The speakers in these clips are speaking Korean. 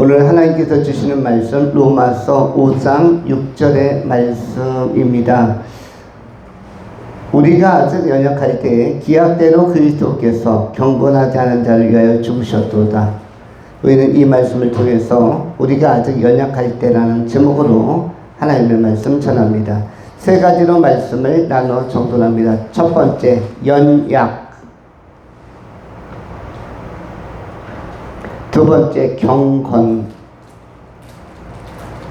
오늘 하나님께서 주시는 말씀 로마서 5장 6절의 말씀입니다. 우리가 아직 연약할 때에 기약대로 그리스도께서 경건하지 않은 자를 위하여 죽으셨도다. 우리는 이 말씀을 통해서 우리가 아직 연약할 때라는 제목으로 하나님의 말씀 전합니다. 세 가지로 말씀을 나눠 정돈합니다. 첫 번째, 연약. 두 번째, 경건.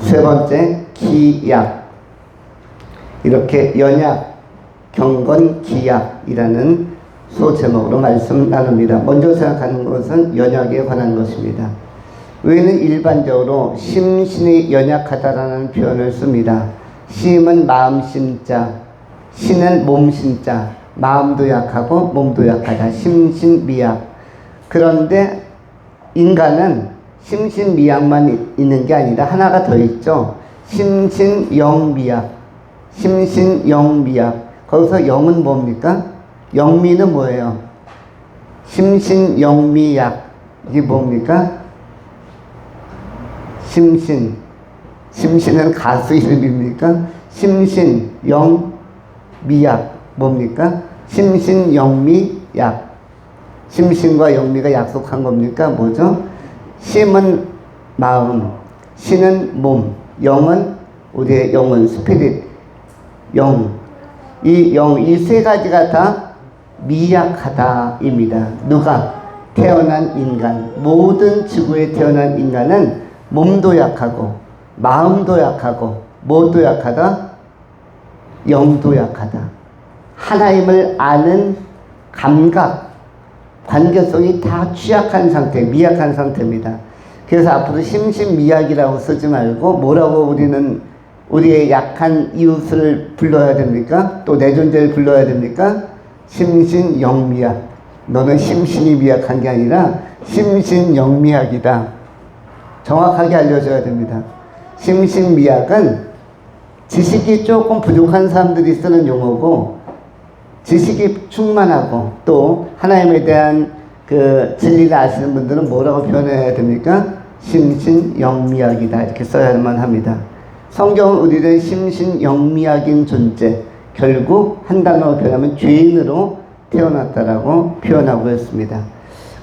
세 번째, 기약. 이렇게 연약, 경건, 기약이라는 소제목으로 말씀 나눕니다. 먼저 생각하는 것은 연약에 관한 것입니다. 우리는 일반적으로 심신이 연약하다라는 표현을 씁니다. 심은 마음 심자, 신은 몸 심자, 마음도 약하고 몸도 약하다. 심신미약. 그런데 인간은 심신미약만 있는 게 아니라 하나가 더 있죠. 심신영미약. 심신영미약. 거기서 영은 뭡니까? 영미는 뭐예요? 심신영미약. 이게 뭡니까? 심신은 가수 이름입니까? 심신영미약. 뭡니까? 심신영미약. 심신과 영미가 약속한 겁니까? 뭐죠? 심은 마음, 신은 몸, 영은 우리의 영혼, 스피릿, 영. 이 세 가지가 다 미약하다입니다. 누가? 태어난 인간. 모든 지구에 태어난 인간은 몸도 약하고, 마음도 약하고, 뭐도 약하다? 영도 약하다. 하나님을 아는 감각, 관계성이 다 취약한 상태, 미약한 상태입니다. 그래서 앞으로 심신미약이라고 쓰지 말고 뭐라고 우리는 우리의 약한 이웃을 불러야 됩니까? 또 내 존재를 불러야 됩니까? 심신영미약. 너는 심신이 미약한 게 아니라 심신영미약이다. 정확하게 알려줘야 됩니다. 심신미약은 지식이 조금 부족한 사람들이 쓰는 용어고, 지식이 충만하고 또 하나님에 대한 그 진리를 아시는 분들은 뭐라고 표현해야 됩니까? 심신영미약이다. 이렇게 써야만 합니다. 성경은 우리를 심신영미약인 존재, 결국 한 단어로 표현하면 죄인으로 태어났다라고 표현하고 있습니다.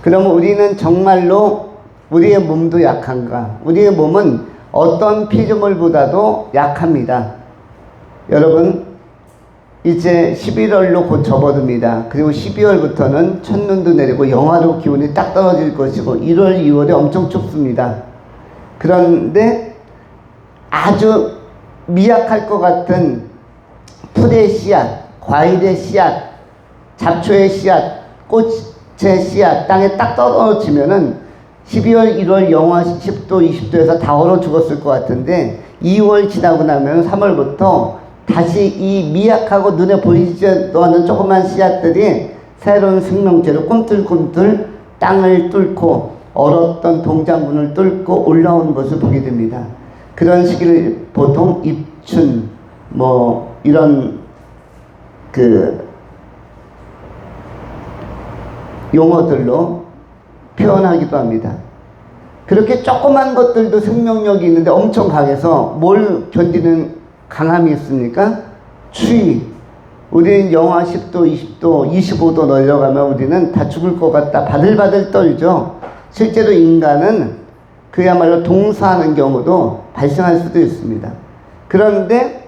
그러면 우리는 정말로 우리의 몸도 약한가? 우리의 몸은 어떤 피조물보다도 약합니다. 여러분, 이제 11월로 곧 접어듭니다. 그리고 12월부터는 첫눈도 내리고 영하로 기온이 딱 떨어질 것이고 1월, 2월에 엄청 춥습니다. 그런데 아주 미약할 것 같은 풀의 씨앗, 과일의 씨앗, 잡초의 씨앗, 꽃의 씨앗 땅에 딱 떨어지면은 12월, 1월 영하 10도, 20도에서 다 얼어 죽었을 것 같은데 2월 지나고 나면 3월부터 다시 이 미약하고 눈에 보이지도 않는 조그만 씨앗들이 새로운 생명체로 꿈틀꿈틀 땅을 뚫고 얼었던 동작문을 뚫고 올라오는 것을 보게 됩니다. 그런 시기를 보통 입춘 이런 용어들로 표현하기도 합니다. 그렇게 조그만 것들도 생명력이 있는데 엄청 강해서 뭘 견디는 강함이 있습니까? 추위. 우리는 영하 10도, 20도, 25도 내려가면 우리는 다 죽을 것 같다. 바들바들 떨죠. 실제로 인간은 그야말로 동사하는 경우도 발생할 수도 있습니다. 그런데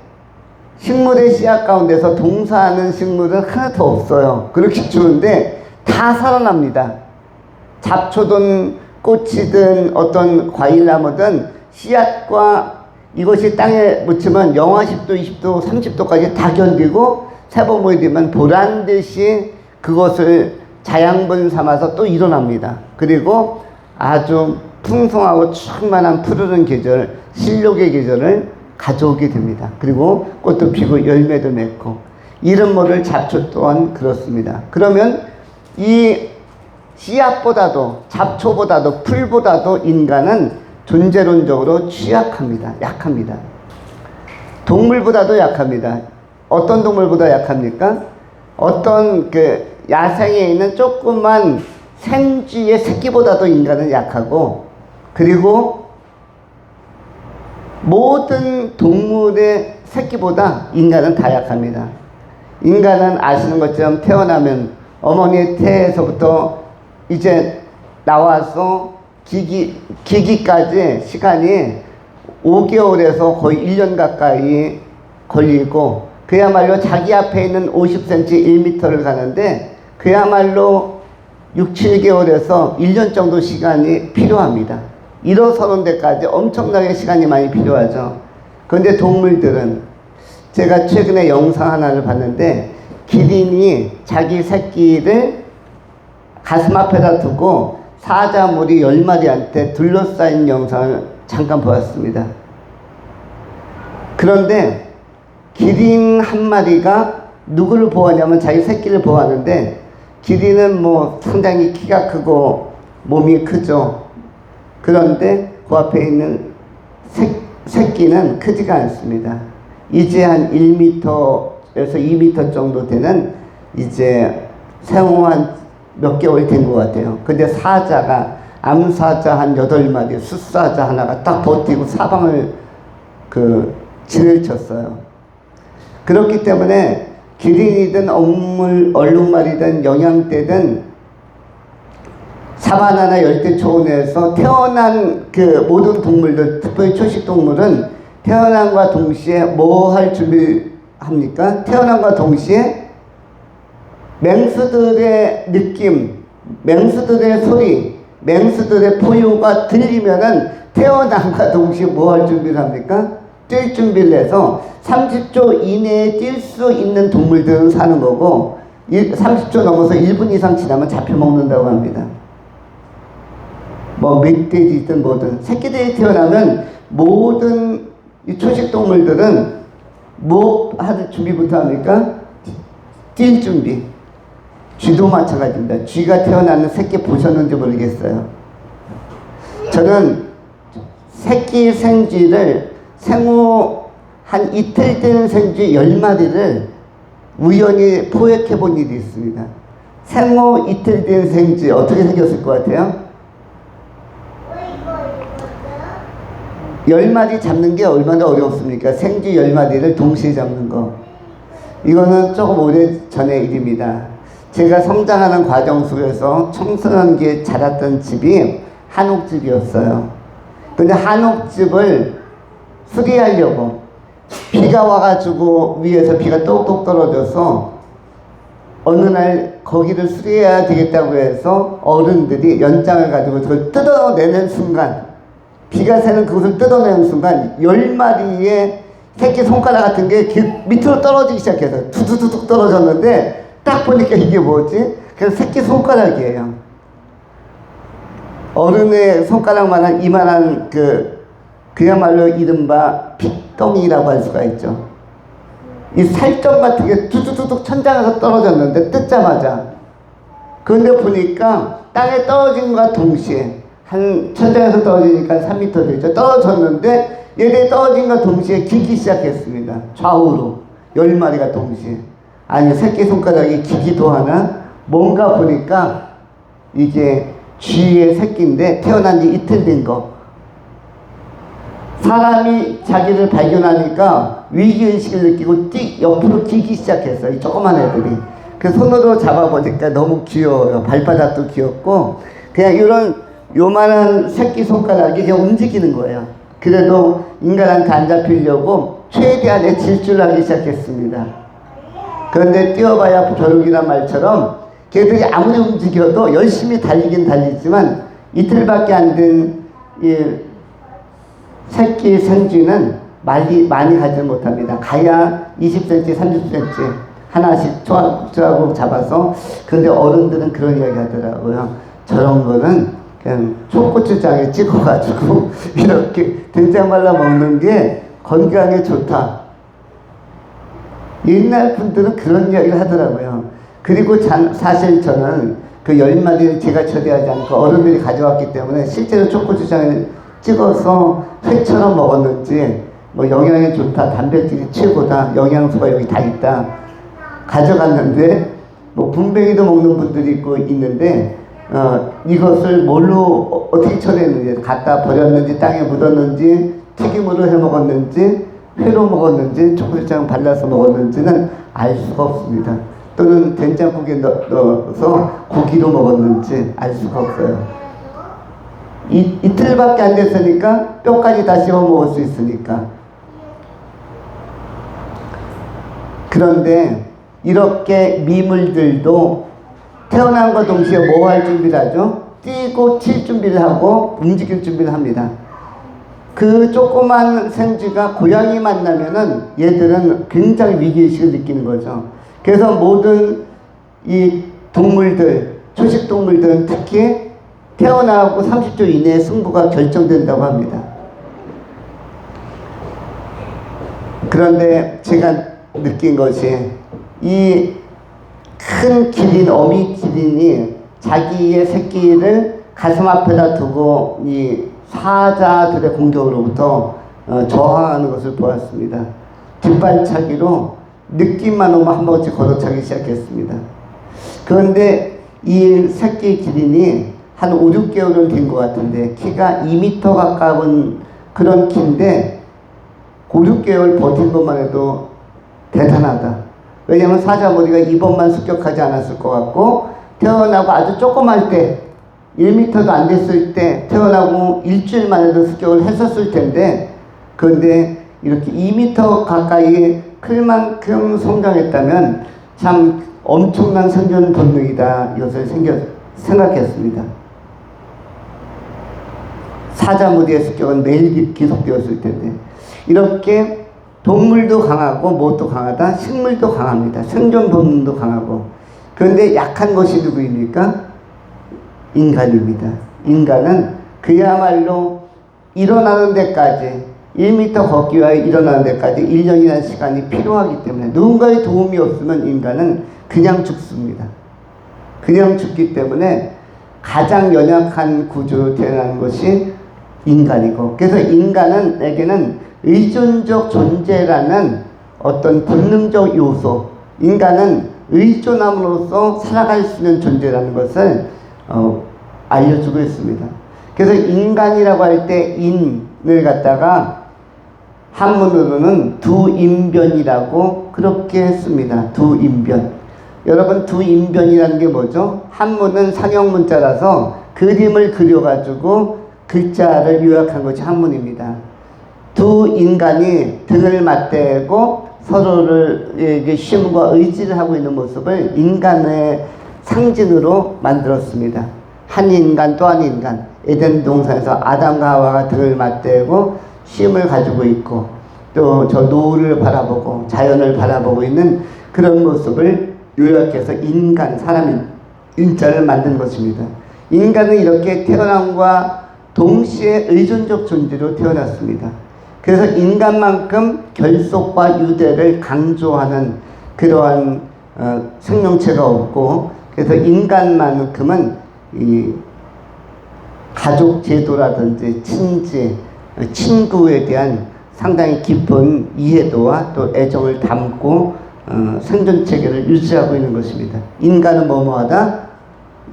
식물의 씨앗 가운데서 동사하는 식물은 하나도 없어요. 그렇게 추운데 다 살아납니다. 잡초든 꽃이든 어떤 과일나무든 씨앗과 이것이 땅에 묻히면 영하 10도, 20도, 30도까지 다 견디고 세범이 되면 보란듯이 그것을 자양분 삼아서 또 일어납니다. 그리고 아주 풍성하고 충만한 푸르른 계절, 실록의 계절을 가져오게 됩니다. 그리고 꽃도 피고 열매도 맺고 이름 모를 잡초 또한 그렇습니다. 그러면 이 씨앗보다도 잡초보다도 풀보다도 인간은 존재론적으로 취약합니다. 약합니다. 동물보다도 약합니다. 어떤 동물보다 약합니까? 어떤 야생에 있는 조그만 생쥐의 새끼보다도 인간은 약하고, 그리고 모든 동물의 새끼보다 인간은 다 약합니다. 인간은 아시는 것처럼 태어나면 어머니의 태에서부터 이제 나와서 기기까지 시간이 5개월에서 거의 1년 가까이 걸리고, 그야말로 자기 앞에 있는 50cm 1m를 가는데 그야말로 6, 7개월에서 1년 정도 시간이 필요합니다. 일어서는 데까지 엄청나게 시간이 많이 필요하죠. 그런데 동물들은, 제가 최근에 영상 하나를 봤는데 기린이 자기 새끼를 가슴 앞에다 두고 사자물이 10마리한테 둘러싸인 영상을 잠깐 보았습니다. 그런데 기린 한 마리가 누구를 보호하냐면 자기 새끼를 보호하는데, 기린은 뭐 상당히 키가 크고 몸이 크죠. 그런데 그 앞에 있는 새끼는 크지가 않습니다. 이제 한 1m에서 2m 정도 되는 이제 생후 한 몇 개월 된 것 같아요. 근데 사자가, 암사자 한 8마리, 숫사자 하나가 딱 버티고 사방을 진을 쳤어요. 그렇기 때문에 기린이든 얼룩말이든 영양대든 사바나나 열대 초원에서 태어난 모든 동물들, 특별히 초식동물은 태어남과 동시에 뭐 할 준비를 합니까? 태어남과 동시에 맹수들의 느낌, 맹수들의 소리, 맹수들의 포효가 들리면은 태어남과 동시에 뭐 할 준비를 합니까? 뛸 준비를 해서 30초 이내에 뛸 수 있는 동물들은 사는 거고, 30초 넘어서 1분 이상 지나면 잡혀먹는다고 합니다. 뭐 멧돼지든 뭐든 새끼들이 태어나면 모든 이 초식동물들은 뭐 할 준비부터 합니까? 뛸 준비. 쥐도 마찬가지입니다. 쥐가 태어나는 새끼 보셨는지 모르겠어요. 저는 새끼 생쥐를 생후 한 이틀 되는 생쥐 10마리를 우연히 포획해 본 일이 있습니다. 생후 이틀 된 생쥐 어떻게 생겼을 것 같아요? 10마리 잡는 게 얼마나 어렵습니까? 생쥐 10마리를 동시에 잡는 거. 이거는 조금 오래 전의 일입니다. 제가 성장하는 과정 속에서 청소년기에 자랐던 집이 한옥집이었어요. 근데 한옥집을 수리하려고 비가 와가지고 위에서 비가 똑똑 떨어져서 어느 날 거기를 수리해야 되겠다고 해서 어른들이 연장을 가지고 그걸 뜯어내는 순간, 비가 새는 그것을 뜯어내는 순간 10마리의 새끼 손가락 같은 게 밑으로 떨어지기 시작해서 두두두둑 떨어졌는데, 딱 보니까 이게 뭐지? 그냥 새끼 손가락이에요. 어른의 손가락만한 이만한 그야말로 이른바 핏덩이라고 할 수가 있죠. 이 살점 같은 게 두두두둑 천장에서 떨어졌는데 뜯자마자, 그런데 보니까 땅에 떨어진과 동시에 한 천장에서 떨어지니까 3m 되죠. 떨어졌는데 얘들이 떨어진과 동시에 기기 시작했습니다. 좌우로 10마리가 동시에. 아니 새끼손가락이 기기도 하나? 뭔가 보니까 이게 쥐의 새끼인데 태어난 지 이틀 된 거. 사람이 자기를 발견하니까 위기의식을 느끼고 옆으로 뛰기 시작했어요. 이 조그만 애들이. 그 손으로 잡아보니까 너무 귀여워요. 발바닥도 귀엽고 그냥 이런 요만한 새끼손가락이 그냥 움직이는 거예요. 그래도 인간한테 안 잡히려고 최대한의 질주를 하기 시작했습니다. 그런데 뛰어봐야 벼룩이란 말처럼 걔들이 아무리 움직여도 열심히 달리긴 달리지만 이틀밖에 안 된 이 새끼 생쥐는 많이 가지 못합니다. 가야 20cm, 30cm 하나씩 쪼아쪼아 잡아서. 그런데 어른들은 그런 이야기 하더라고요. 저런 거는 그냥 초고추장에 찍어가지고 이렇게 된장 말라 먹는 게 건강에 좋다. 옛날 분들은 그런 이야기를 하더라고요. 그리고 사실 저는 그 10마리를 제가 초대하지 않고 어른들이 가져왔기 때문에 실제로 초고추장을 찍어서 회처럼 먹었는지 뭐 영양이 좋다, 단백질이 최고다, 영양소가 여기 다 있다 가져갔는데, 뭐 분뱅이도 먹는 분들이 있는데 이것을 뭘로 어떻게 처리했는지, 갖다 버렸는지 땅에 묻었는지 튀김으로 해 먹었는지 회로 먹었는지 초고추장 발라서 먹었는지는 알 수가 없습니다. 또는 된장국에 넣어서 고기로 먹었는지 알 수가 없어요. 이틀밖에 안 됐으니까 뼈까지 다 씹어 먹을 수 있으니까. 그런데 이렇게 미물들도 태어난과 동시에 뭐 할 준비를 하죠? 뛰고 칠 준비를 하고 움직일 준비를 합니다. 그 조그만 생쥐가 고양이 만나면은 얘들은 굉장히 위기의식을 느끼는 거죠. 그래서 모든 이 동물들, 초식 동물들은 특히 태어나고 30초 이내에 승부가 결정된다고 합니다. 그런데 제가 느낀 것이 이 큰 기린, 어미 기린이 자기의 새끼를 가슴 앞에다 두고 이 사자들의 공격으로부터 저항하는 것을 보았습니다. 뒷발차기로 느낌만 오면 한 번씩 걷어차기 시작했습니다. 그런데 이 새끼 기린이 한 5, 6개월은 된 것 같은데 키가 2m 가까운 그런 키인데 5, 6개월 버틴 것만 해도 대단하다. 왜냐하면 사자 머리가 이번만 습격하지 않았을 것 같고 태어나고 아주 조그만 때 1m도 안 됐을 때 태어나고 일주일 만에도 습격을 했었을 텐데 그런데 이렇게 2m 가까이 클 만큼 성장했다면 참 엄청난 생존 본능이다 이것을 생각했습니다. 사자 무리의 습격은 매일 계속되었을 텐데 이렇게 동물도 강하고 무엇도 강하다? 식물도 강합니다. 생존 본능도 강하고. 그런데 약한 것이 누구입니까? 인간입니다. 인간은 그야말로 일어나는 데까지 1m 걷기 위하여 일어나는 데까지 1년이라는 시간이 필요하기 때문에 누군가의 도움이 없으면 인간은 그냥 죽습니다. 그냥 죽기 때문에 가장 연약한 구조로 태어난 것이 인간이고 그래서 인간에게는 의존적 존재라는 어떤 본능적 요소, 인간은 의존함으로써 살아갈 수 있는 존재라는 것을 알려주고 있습니다. 그래서 인간이라고 할 때 인을 갖다가 한문으로는 두인변이라고 그렇게 했습니다. 두인변. 여러분 두인변이라는 게 뭐죠? 한문은 상형문자라서 그림을 그려가지고 글자를 요약한 것이 한문입니다. 두 인간이 등을 맞대고 서로를 쉼과 의지를 하고 있는 모습을 인간의 상징으로 만들었습니다. 한 인간 또 한 인간, 에덴 동산에서 아담과 하와가 등을 맞대고 쉼을 가지고 있고 또 저 노을을 바라보고 자연을 바라보고 있는 그런 모습을 요약해서 인간, 사람 인자를 만든 것입니다. 인간은 이렇게 태어남과 동시에 의존적 존재로 태어났습니다. 그래서 인간만큼 결속과 유대를 강조하는 그러한 생명체가 없고 그래서 인간만큼은 이 가족 제도라든지 친지, 친구에 대한 상당히 깊은 이해도와 또 애정을 담고 생존 체계를 유지하고 있는 것입니다. 인간은 뭐뭐하다?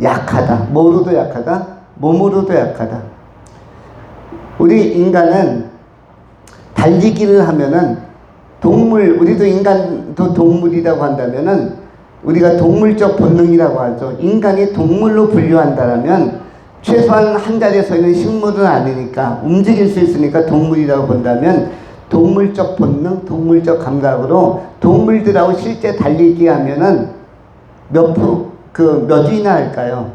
약하다. 뭐로도 약하다? 몸으로도 약하다. 우리 인간은 달리기를 하면은 우리도 인간도 동물이라고 한다면은 우리가 동물적 본능이라고 하죠. 인간이 동물로 분류한다면 최소한 한 자리에 서 있는 식물은 아니니까 움직일 수 있으니까 동물이라고 본다면 동물적 본능, 동물적 감각으로 동물들하고 실제 달리기 하면은 몇 위나 할까요?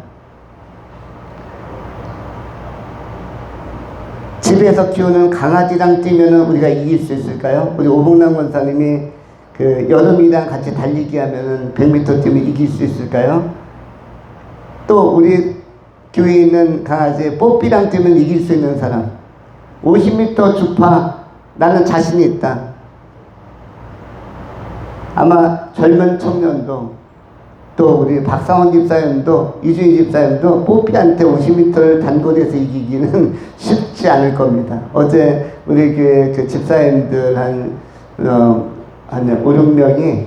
집에서 키우는 강아지랑 뛰면은 우리가 이길 수 있을까요? 우리 오봉남 권사님이 여름이랑 같이 달리기 하면은 100m 뛰면 이길 수 있을까요? 또 우리 교회에 있는 강아지 뽀삐랑 뛰면 이길 수 있는 사람 50m 주파 나는 자신이 있다. 아마 젊은 청년도 또 우리 박상원 집사님도 이준희 집사님도 뽀삐한테 50m를 단거리에서 이기기는 쉽지 않을 겁니다. 어제 우리 교회 집사님들 한 5, 6명이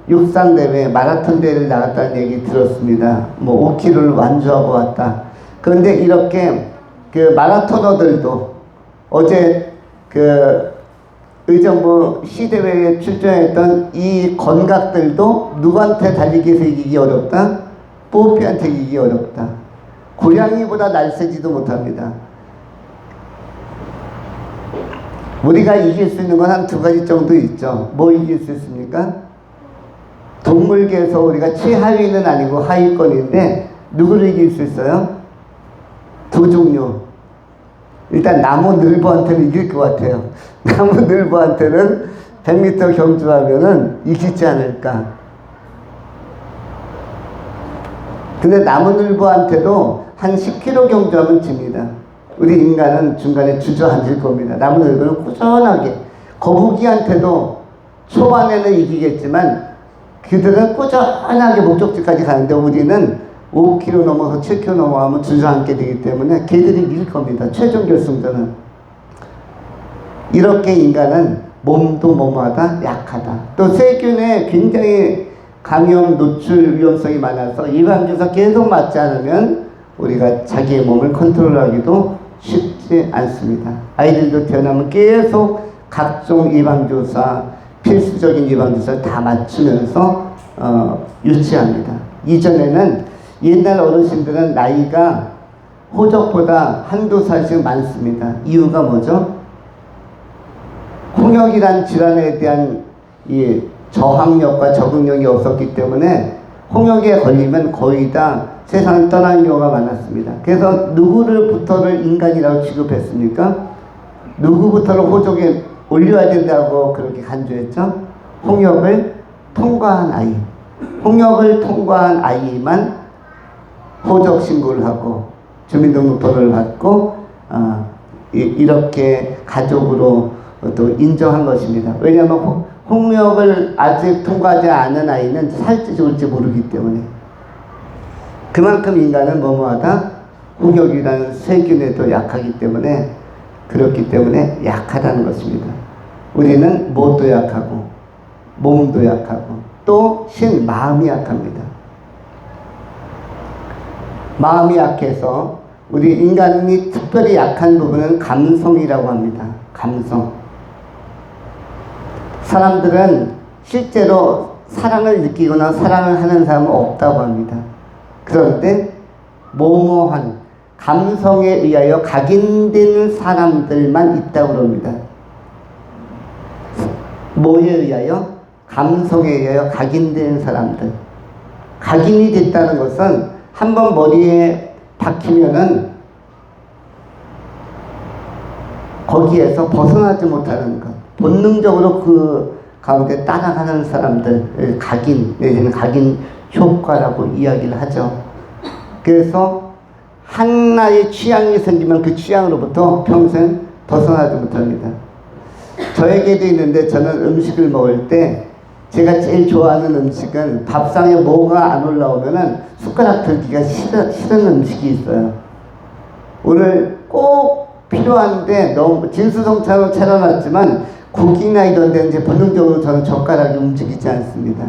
육상대회 마라톤 대회를 나갔다는 얘기 들었습니다. 뭐 5km를 완주하고 왔다. 그런데 이렇게 마라토너들도 어제 그 의정부 시대회에 출전했던 이 건각들도 누구한테 달리기에서 이기기 어렵다? 뽀삐한테 이기기 어렵다. 고양이보다 날쌔지도 못합니다. 우리가 이길 수 있는 건 한 두 가지 정도 있죠. 뭐 이길 수 있습니까? 동물계에서 우리가 최하위는 아니고 하위권인데 누구를 이길 수 있어요? 두 종류. 일단 나무늘보한테는 이길 것 같아요. 나무늘보한테는 100m 경주하면은 이기지 않을까. 근데 나무늘보한테도 한 10km 경주하면 집니다. 우리 인간은 중간에 주저앉을 겁니다. 나무늘보는 꾸준하게. 거북이한테도 초반에는 이기겠지만 그들은 꾸준하게 목적지까지 가는데 우리는 5km 넘어서 7km 넘어가면 주저앉게 되기 때문에 걔들이 이길 겁니다. 최종 결승전은. 이렇게 인간은 몸도 몸마다 약하다. 또 세균에 굉장히 감염 노출 위험성이 많아서 예방주사 계속 맞지 않으면 우리가 자기의 몸을 컨트롤하기도 쉽지 않습니다. 아이들도 태어나면 계속 각종 예방주사, 필수적인 예방주사를 다 맞추면서 유치합니다. 이전에는 옛날 어르신들은 나이가 호적보다 한두 살씩 많습니다. 이유가 뭐죠? 홍역이란 질환에 대한 이 저항력과 적응력이 없었기 때문에 홍역에 걸리면 거의 다 세상을 떠나는 경우가 많았습니다. 그래서 누구를부터를 인간이라고 취급했습니까? 누구부터를 호적에 올려야 된다고 그렇게 간주했죠? 홍역을 통과한 아이. 홍역을 통과한 아이만 호적 신고를 하고 주민등록번호를 받고 이렇게 가족으로 또 인정한 것입니다. 왜냐하면 홍역을 아직 통과하지 않은 아이는 살지 죽을지 모르기 때문에. 그만큼 인간은 뭐뭐하다? 홍역이라는 세균에도 약하기 때문에 그렇기 때문에 약하다는 것입니다. 우리는 못도 약하고 몸도 약하고 또 마음이 약합니다. 마음이 약해서 우리 인간이 특별히 약한 부분은 감성이라고 합니다. 감성. 사람들은 실제로 사랑을 느끼거나 사랑을 하는 사람은 없다고 합니다. 그런데 모모한 감성에 의하여 각인된 사람들만 있다고 합니다. 뭐에 의하여? 감성에 의하여 각인된 사람들. 각인이 됐다는 것은 한번 머리에 박히면은 거기에서 벗어나지 못하는 것. 본능적으로 그 가운데 따라가는 사람들, 각인, 내지는 각인 효과라고 이야기를 하죠. 그래서 하나의 취향이 생기면 그 취향으로부터 평생 벗어나지 못합니다. 저에게도 있는데 저는 음식을 먹을 때 제가 제일 좋아하는 음식은 밥상에 뭐가 안 올라오면은 숟가락 들기가 싫은 음식이 있어요. 오늘 꼭 필요한데 너무 진수성찬으로 차려놨지만 국이나 이런 데는 이제 본능적으로 저는 젓가락이 움직이지 않습니다.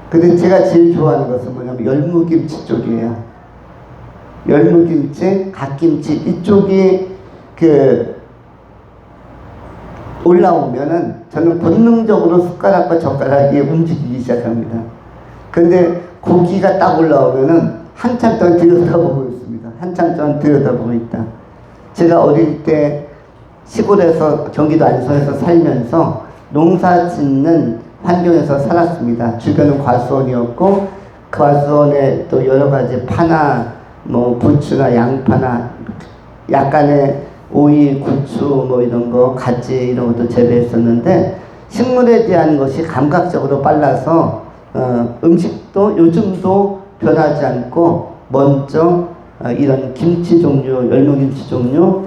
근데 제가 제일 좋아하는 것은 뭐냐면 열무김치 쪽이에요. 열무김치, 갓김치 이쪽이 올라오면은 저는 본능적으로 숟가락과 젓가락이 움직이기 시작합니다. 근데 고기가 딱 올라오면은 한참 동안 들여다보고 있습니다. 한참 동안 들여다보고 있다. 제가 어릴 때 시골에서 경기도 안성에서 살면서 농사 짓는 환경에서 살았습니다. 주변은 과수원이었고 그 과수원에 또 여러 가지 파나 뭐 부추나 양파나 약간의 오이, 고추 뭐 이런 거, 가지 이런 것도 재배했었는데 식물에 대한 것이 감각적으로 빨라서 음식도 요즘도 변하지 않고 먼저 이런 김치 종류, 열무김치 종류,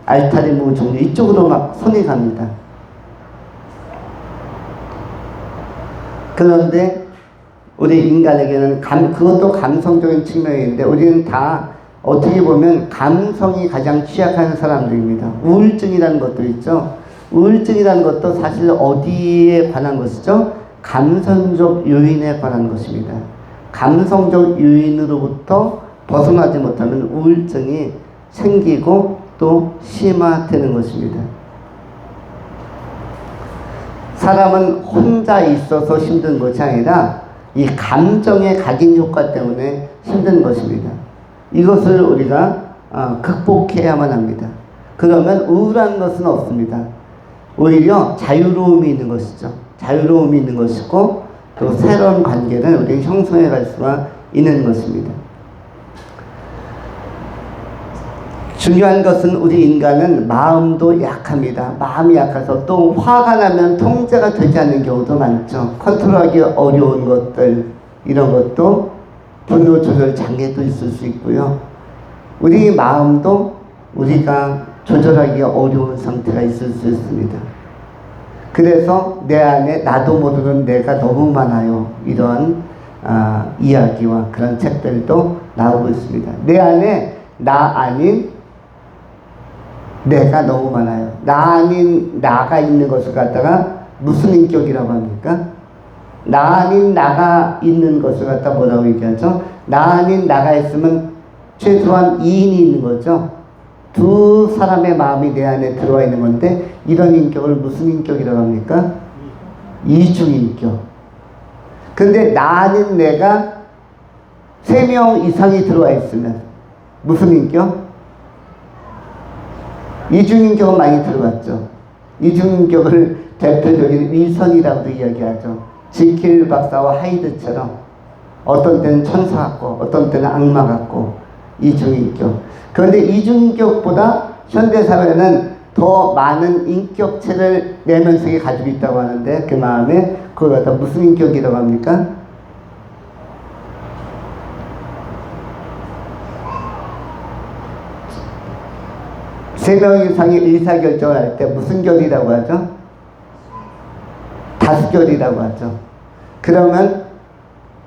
알타리무 종류 이쪽으로 막 손이 갑니다. 그런데 우리 인간에게는 그것도 감성적인 측면인데 우리는 다 어떻게 보면 감성이 가장 취약한 사람들입니다. 우울증이라는 것도 있죠. 우울증이라는 것도 사실 어디에 관한 것이죠? 감성적 요인에 관한 것입니다. 감성적 요인으로부터 벗어나지 못하면 우울증이 생기고 또 심화되는 것입니다. 사람은 혼자 있어서 힘든 것이 아니라 이 감정의 각인 효과 때문에 힘든 것입니다. 이것을 우리가 극복해야만 합니다. 그러면 우울한 것은 없습니다. 오히려 자유로움이 있는 것이죠. 자유로움이 있는 것이고 또 새로운 관계를 우리가 형성해 갈 수가 있는 것입니다. 중요한 것은 우리 인간은 마음도 약합니다. 마음이 약해서 또 화가 나면 통제가 되지 않는 경우도 많죠. 컨트롤하기 어려운 것들, 이런 것도 분노 조절 장애도 있을 수 있고요. 우리 마음도 우리가 조절하기 어려운 상태가 있을 수 있습니다. 그래서 내 안에 나도 모르는 내가 너무 많아요. 이런 이야기와 그런 책들도 나오고 있습니다. 내 안에 나 아닌 내가 너무 많아요. 나 아닌 나가 있는 것을 갖다가 무슨 인격이라고 합니까? 나 아닌 나가 있는 것을 갖다 뭐라고 얘기하죠? 나 아닌 나가 있으면 최소한 2인이 있는 거죠. 두 사람의 마음이 내 안에 들어와 있는 건데 이런 인격을 무슨 인격이라고 합니까? 이중인격. 근데 나 아닌 내가 3명 이상이 들어와 있으면 무슨 인격? 이중인격은 많이 들어봤죠. 이중인격을 대표적인 위선이라고도 이야기하죠. 지킬 박사와 하이드처럼 어떤 때는 천사 같고 어떤 때는 악마 같고 이중인격. 그런데 이중인격보다 현대사회는 더 많은 인격체를 내면속에 가지고 있다고 하는데 그 마음에 그걸 갖다 무슨 인격이라고 합니까? 세 명 이상이 의사결정을 할 때 무슨 결이라고 하죠? 다수결이라고 하죠. 그러면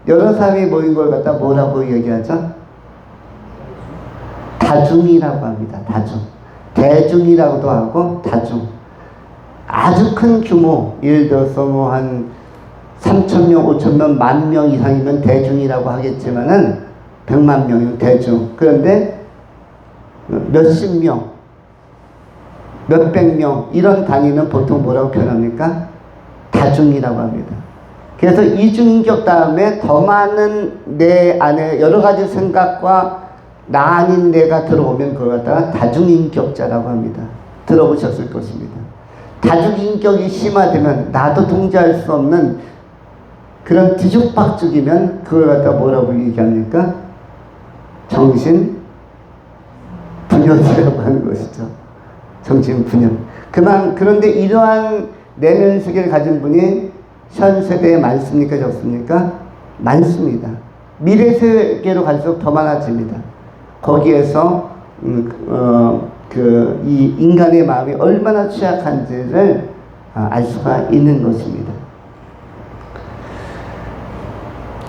여러 사람이 모인 걸 갖다 뭐라고 얘기하죠? 다중이라고 합니다. 다중. 대중이라고도 하고 다중. 아주 큰 규모, 예를 들어서 뭐 한 3,000명, 5,000명, 10,000명 이상이면 대중이라고 하겠지만은 100만 명이면 대중. 그런데 몇십 명, 몇백 명 이런 단위는 보통 뭐라고 표현합니까? 다중이라고 합니다. 그래서 이중인격 다음에 더 많은 내 안에 여러 가지 생각과 나 아닌 내가 들어오면 그걸 갖다가 다중인격자라고 합니다. 들어보셨을 것입니다. 다중인격이 심화되면 나도 통제할 수 없는 그런 뒤죽박죽이면 그걸 갖다가 뭐라고 얘기합니까? 정신분열이라고 하는 것이죠. 정신분열. 그런데 이러한 내면 세계를 가진 분이 현 세대에 많습니까? 적습니까? 많습니다. 미래 세계로 갈수록 더 많아집니다. 거기에서 이 인간의 마음이 얼마나 취약한지를 알 수가 있는 것입니다.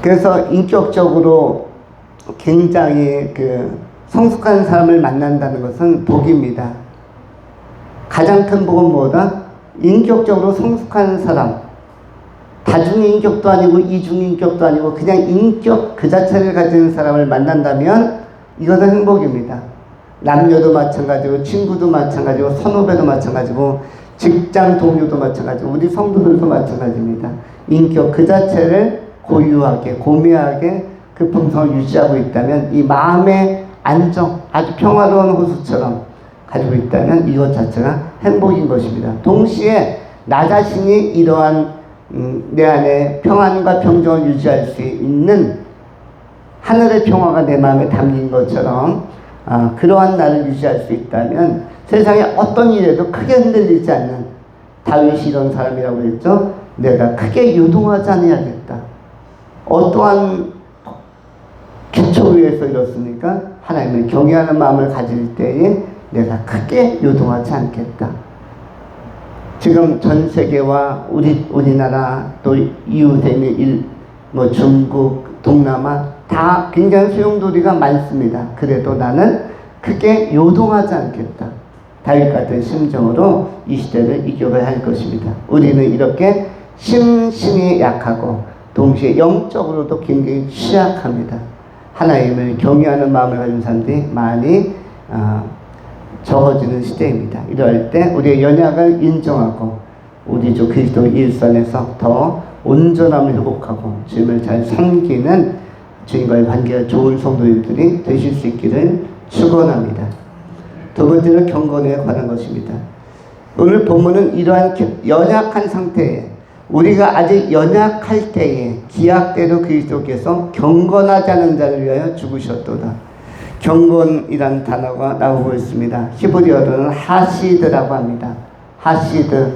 그래서 인격적으로 굉장히 성숙한 사람을 만난다는 것은 복입니다. 가장 큰 복은 뭐다? 인격적으로 성숙한 사람, 다중인격도 아니고 이중인격도 아니고 그냥 인격 그 자체를 가진 사람을 만난다면 이것은 행복입니다. 남녀도 마찬가지고 친구도 마찬가지고 선후배도 마찬가지고 직장 동료도 마찬가지고 우리 성도들도 마찬가지입니다. 인격 그 자체를 고유하게 고매하게 그 품성을 유지하고 있다면 이 마음의 안정 아주 평화로운 호수처럼 가지고 있다면 이것 자체가 행복인 것입니다. 동시에 나 자신이 이러한 내 안에 평안과 평정을 유지할 수 있는 하늘의 평화가 내 마음에 담긴 것처럼 그러한 나를 유지할 수 있다면 세상에 어떤 일에도 크게 흔들리지 않는 다윗이 이런 사람이라고 했죠. 내가 크게 요동하지 않아야겠다. 어떠한 기초 위에서 이렇습니까? 하나님을 경외하는 마음을 가질 때에 내가 크게 요동하지 않겠다. 지금 전 세계와 우리나라 또 이웃에 있는 중국, 동남아 다 굉장히 소용돌이가 많습니다. 그래도 나는 크게 요동하지 않겠다. 다윗 같은 심정으로 이 시대를 이겨야 할 것입니다. 우리는 이렇게 심신이 약하고 동시에 영적으로도 굉장히 취약합니다. 하나님을 경외하는 마음을 가진 사람들이 많이 적어지는 시대입니다. 이럴 때 우리의 연약을 인정하고 우리 주 그리스도 일선에서 더 온전함을 회복하고 주님을 잘 섬기는 주님과의 관계가 좋은 성도님들이 되실 수 있기를 축원합니다. 두 번째로 경건에 관한 것입니다. 오늘 본문은 이러한 연약한 상태에, 우리가 아직 연약할 때에 기약대로 그리스도께서 경건하지 않은 자를 위하여 죽으셨도다. 경건이라는 단어가 나오고 있습니다. 히브리어로는 하시드라고 합니다. 하시드,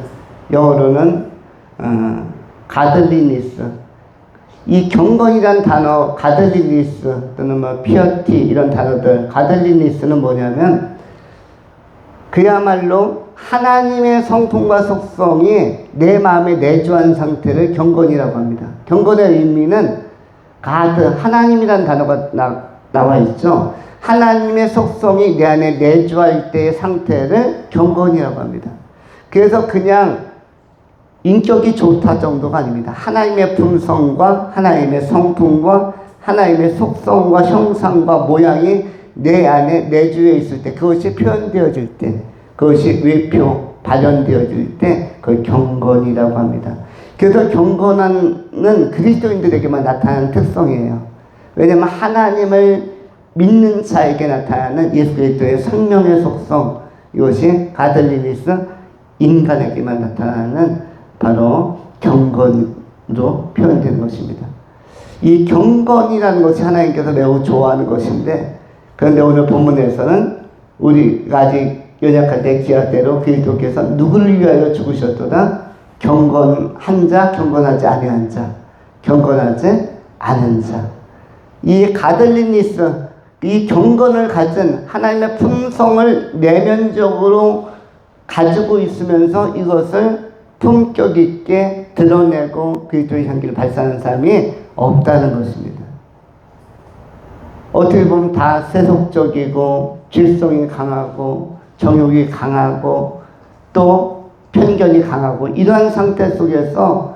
영어로는 가들리니스. 이 경건이라는 단어, 가들리니스 또는 뭐 피어티 이런 단어들, 가들리니스는 뭐냐면 그야말로 하나님의 성품과 속성이 내 마음에 내주한 상태를 경건이라고 합니다. 경건의 의미는 가드, 하나님이라는 단어가 나와 있죠. 하나님의 속성이 내 안에 내주할 때의 상태를 경건이라고 합니다. 그래서 그냥 인격이 좋다 정도가 아닙니다. 하나님의 품성과 하나님의 성품과 하나님의 속성과 형상과 모양이 내 안에 내주해 있을 때, 그것이 표현되어질 때, 그것이 외표 발현되어질 때 그걸 경건이라고 합니다. 그래서 경건은 그리스도인들에게만 나타나는 특성이에요. 왜냐하면 하나님을 믿는 자에게 나타나는 예수 그리스도의 생명의 속성, 이것이 가들리니스, 인간에게만 나타나는 바로 경건으로 표현되는 것입니다. 이 경건이라는 것이 하나님께서 매우 좋아하는 것인데, 그런데 오늘 본문에서는 우리가 아직 연약할 때 기약대로 그리스도께서 누구를 위하여 죽으셨도다? 경건한 자, 경건하지 아니한 자, 경건하지 않은 자. 이 가들리니스, 이 경건을 가진 하나님의 품성을 내면적으로 가지고 있으면서 이것을 품격 있게 드러내고 그리스도의 향기를 발산하는 사람이 없다는 것입니다. 어떻게 보면 다 세속적이고 질성이 강하고 정욕이 강하고 또 편견이 강하고 이러한 상태 속에서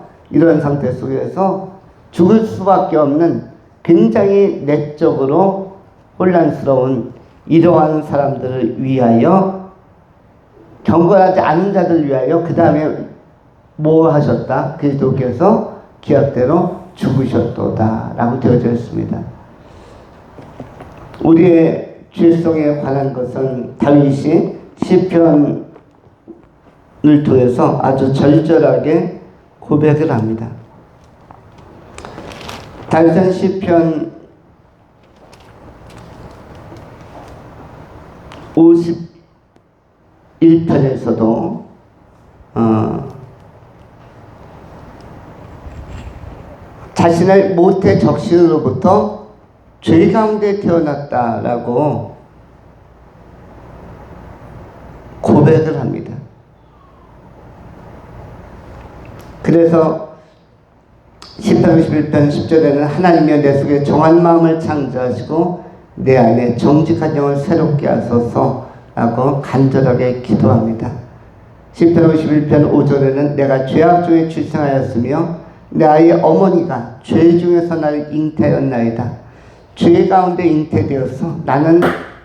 죽을 수밖에 없는 굉장히 내적으로 혼란스러운 이러한 사람들을 위하여, 경건하지 않은 자들을 위하여 그 다음에 뭐 하셨다? 그리스도께서 기약대로 죽으셨도다 라고 되어져 있습니다. 우리의 죄성에 관한 것은 다윗이 시편을 통해서 아주 절절하게 고백을 합니다. 다윗은 시편 51편에서도 자신을 모태 적신으로부터 죄 가운데 태어났다라고 고백을 합니다. 그래서 시편 51편 10절에는 하나님이여 내 속에 정한 마음을 창조하시고 내 안에 정직한 영을 새롭게 하소서 라고 간절하게 기도합니다. 시편 51편 5절에는 내가 죄악 중에 출생하였으며 내 아이의 어머니가 죄 중에서 나를 잉태하였나이다. 죄 가운데 잉태되어서 나는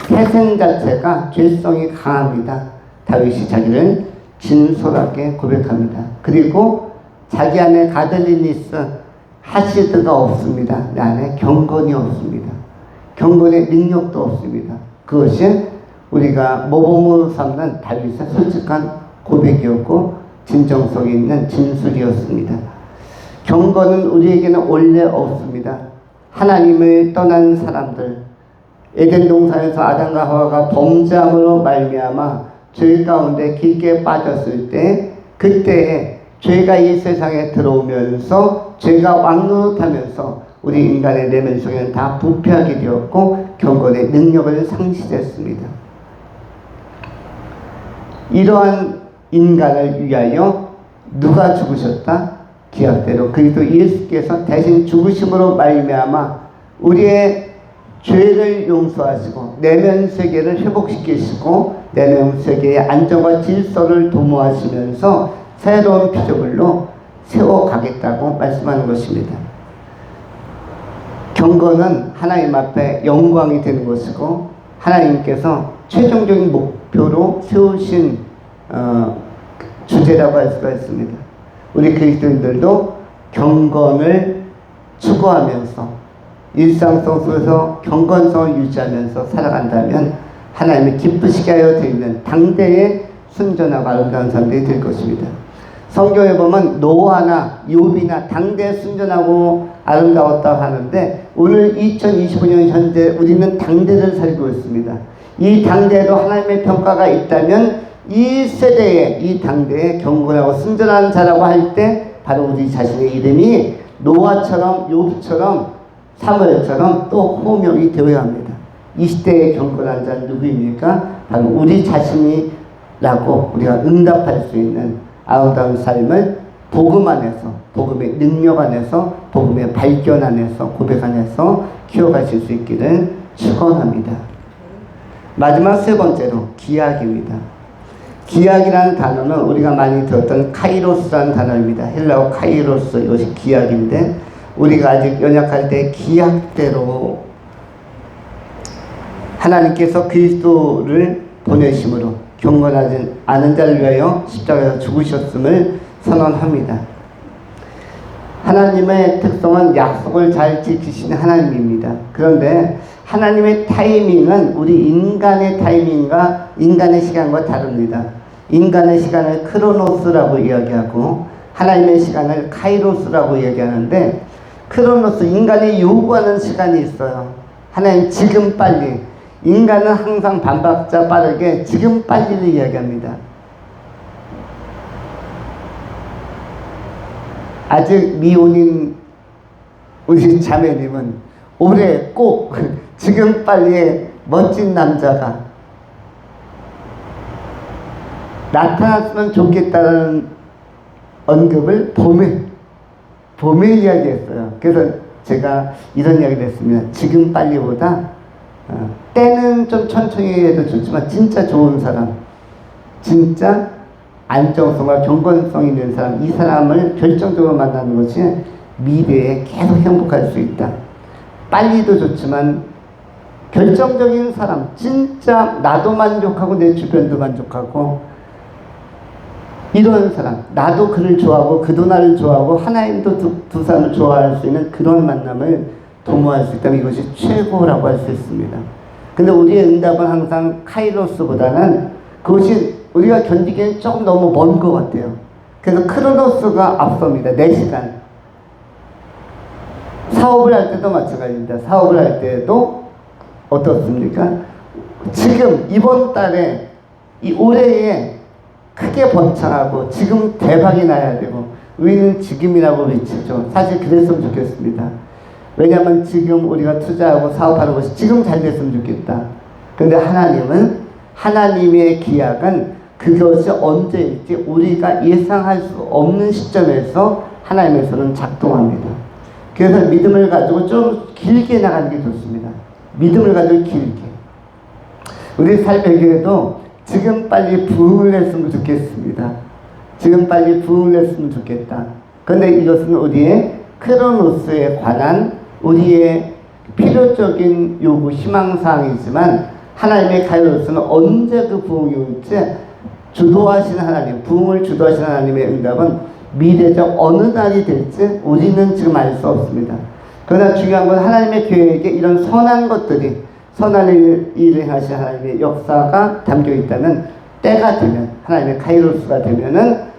태생 자체가 죄성이 강합니다. 다윗이 자기를 진솔하게 고백합니다. 그리고 자기 안에 가들리니스, 하시드가 없습니다. 내 안에 경건이 없습니다. 경건의 능력도 없습니다. 그것이 우리가 모범으로 삼는 다윗의 솔직한 고백이었고 진정성 있는 진술이었습니다. 경건은 우리에게는 원래 없습니다. 하나님을 떠난 사람들, 에덴 동산에서 아담과 하와가 범죄함으로 말미암아 죄 가운데 깊게 빠졌을 때, 그때에 죄가 이 세상에 들어오면서 죄가 왕노릇하면서 우리 인간의 내면 속에는 다 부패하게 되었고 경건의 능력을 상실했습니다. 이러한 인간을 위하여 누가 죽으셨다? 기약대로 그리스도 예수께서 대신 죽으심으로 말미암아 우리의 죄를 용서하시고 내면 세계를 회복시키시고 내면 세계의 안정과 질서를 도모하시면서 새로운 피조물로 세워가겠다고 말씀하는 것입니다. 경건은 하나님 앞에 영광이 되는 것이고 하나님께서 최종적인 목표로 세우신 주제라고 할 수가 있습니다. 우리 그리스도인들도 경건을 추구하면서 일상 속에서 경건성을 유지하면서 살아간다면 하나님이 기쁘시게 하여 되어 있는 당대의 순전하고 아름다운 사람들이 될 것입니다. 성경에 보면 노아나 욥이나 당대에 순전하고 아름다웠다고 하는데 오늘 2025년 현재 우리는 당대를 살고 있습니다. 이 당대에도 하나님의 평가가 있다면 이 세대에 이 당대에 경건하고 순전한 자라고 할 때 바로 우리 자신의 이름이 노아처럼 욥처럼 사무엘처럼 또 호명이 되어야 합니다. 이 시대의 경건한 자는 누구입니까? 바로 우리 자신이라고 우리가 응답할 수 있는 아름다운 삶을 복음 안에서, 복음의 능력 안에서, 복음의 발견 안에서, 고백 안에서 키워가실 수 있기를 축원합니다. 마지막 세 번째로 기약입니다. 기약이라는 단어는 우리가 많이 들었던 카이로스라는 단어입니다. 헬라어 카이로스, 이것이 기약인데 우리가 아직 연약할 때 기약대로 하나님께서 그리스도를 보내심으로 경건하지 않은 자를 위하여 십자가에서 죽으셨음을 선언합니다. 하나님의 특성은 약속을 잘 지키시는 하나님입니다. 그런데 하나님의 타이밍은 우리 인간의 타이밍과 인간의 시간과 다릅니다. 인간의 시간을 크로노스라고 이야기하고 하나님의 시간을 카이로스라고 이야기하는데 크로노스, 인간이 요구하는 시간이 있어요. 하나님 지금 빨리. 인간은 항상 반박자 빠르게 지금 빨리를 이야기합니다. 아직 미혼인 우리 자매님은 올해 꼭 지금 빨리 멋진 남자가 나타났으면 좋겠다는 언급을 봄에 이야기했어요. 그래서 제가 이런 이야기를 했습니다. 지금 빨리보다 때는 좀 천천히 해도 좋지만 진짜 좋은 사람, 진짜 안정성과 경건성 있는 사람, 이 사람을 결정적으로 만나는 것이 미래에 계속 행복할 수 있다. 빨리도 좋지만 결정적인 사람, 진짜 나도 만족하고 내 주변도 만족하고 이런 사람, 나도 그를 좋아하고 그도 나를 좋아하고 하나님도 두 사람을 좋아할 수 있는 그런 만남을 도모할 수 있다면 이것이 최고라고 할 수 있습니다. 근데 우리의 응답은 항상 카이로스보다는 그것이 우리가 견디기엔 조금 너무 먼 것 같아요. 그래서 크로노스가 앞섭니다. 4시간. 사업을 할 때도 마찬가지입니다. 사업을 할 때도 어떻습니까? 지금 이번 달에 이 올해에 크게 번창하고 지금 대박이 나야 되고 우리는 지금이라고 외치죠. 사실 그랬으면 좋겠습니다. 왜냐하면 지금 우리가 투자하고 사업하는 것이 지금 잘 됐으면 좋겠다. 그런데 하나님은 하나님의 기약은 그것이 언제일지 우리가 예상할 수 없는 시점에서 하나님에서는 작동합니다. 그래서 믿음을 가지고 좀 길게 나가는 게 좋습니다. 믿음을 가지고 길게. 우리 삶에게도 지금 빨리 부흥을 했으면 좋겠습니다. 지금 빨리 부흥을 했으면 좋겠다. 그런데 이것은 우리의 크로노스에 관한 우리의 필요적인 요구, 희망사항이지만 하나님의 카이로스는 언제 그 부흥이 올지 주도하시는 하나님, 부흥을 주도하시는 하나님의 응답은 미래적 어느 날이 될지 우리는 지금 알 수 없습니다. 그러나 중요한 건 하나님의 계획에 이런 선한 것들이 선한 일을 하신 하나님의 역사가 담겨 있다면 때가 되면 하나님의 카이로스가 되면은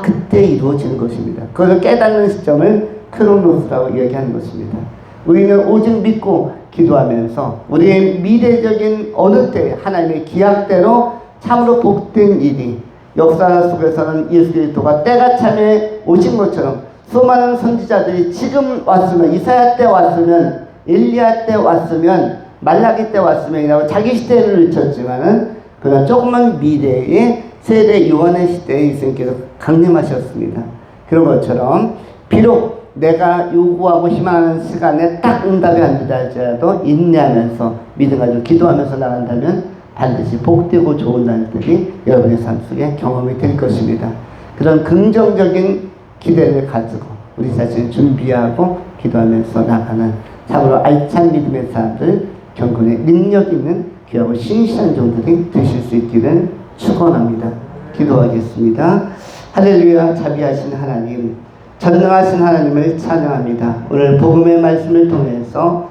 그때 이루어지는 것입니다. 그것을 깨닫는 시점을 크로노스라고 얘기하는 것입니다. 우리는 오직 믿고 기도하면서 우리의 미래적인 어느 때 하나님의 기약대로 참으로 복된 일이 역사 속에서는 예수 그리스도가 때가 참에 오신 것처럼 수많은 선지자들이 지금 왔으면 이사야 때 왔으면 엘리야 때 왔으면 말라기 때 왔으면이라고 자기 시대를 외쳤지만은 그러나 조금만 미래의 세례 요한의 시대에 예수님께서 강림하셨습니다. 그런 것처럼 비록 내가 요구하고 희망하는 시간에 딱 응답이 안 된다 할지라도 인내하면서 믿음 가지고 기도하면서 나간다면 반드시 복되고 좋은 날들이 여러분의 삶 속에 경험이 될 것입니다. 그런 긍정적인 기대를 가지고 우리 자신을 준비하고 기도하면서 나가는 참으로 알찬 믿음의 사람들, 경건의 능력 있는 귀하고 신실한 종들이 되실 수 있기를 축원합니다. 기도하겠습니다. 할렐루야. 자비하신 하나님, 전능하신 하나님을 찬양합니다. 오늘 복음의 말씀을 통해서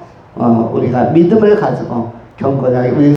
우리가 믿음을 가지고 경건하게 우리